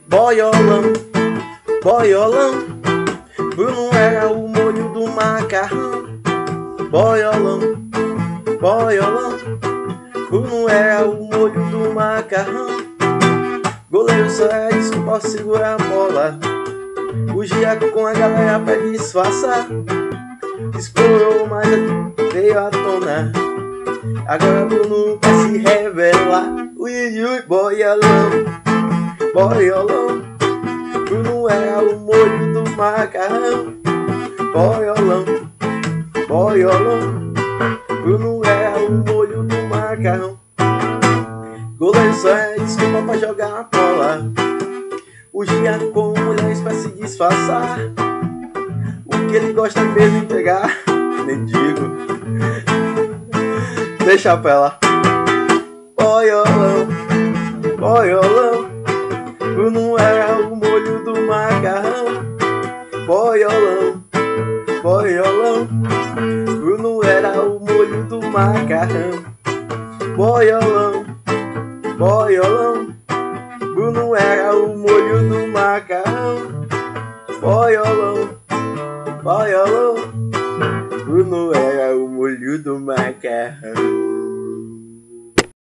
Boiolão, boiolão, Bruno era o molho do macarrão. Boiolão, boiolão, Bruno era o molho do macarrão. Goleiro só é desculpa ao segurar a bola. Fugia com a galera pra disfarçar. Explorou, mas veio à tona. Agora Bruno vai se revelar. Ui, ui, boiolão, boiolão, Bruno era o molho do macarrão. Boiolão, boiolão, Bruno era o molho do macarrão. Goleiro só é desculpa pra jogar a bola. Fugia com mulheres pra se disfarçar. O que ele gosta mesmo de pegar, nem digo. Deixa pra ela. Boiolão, boiolão, Bruno era o molho do macarrão. Boiolão, boiolão, Bruno era o molho do macarrão. Boiolão, boiolão, Bruno era o molho do macarrão. Boiolão, boiolão, Bruno era o molho do macarrão.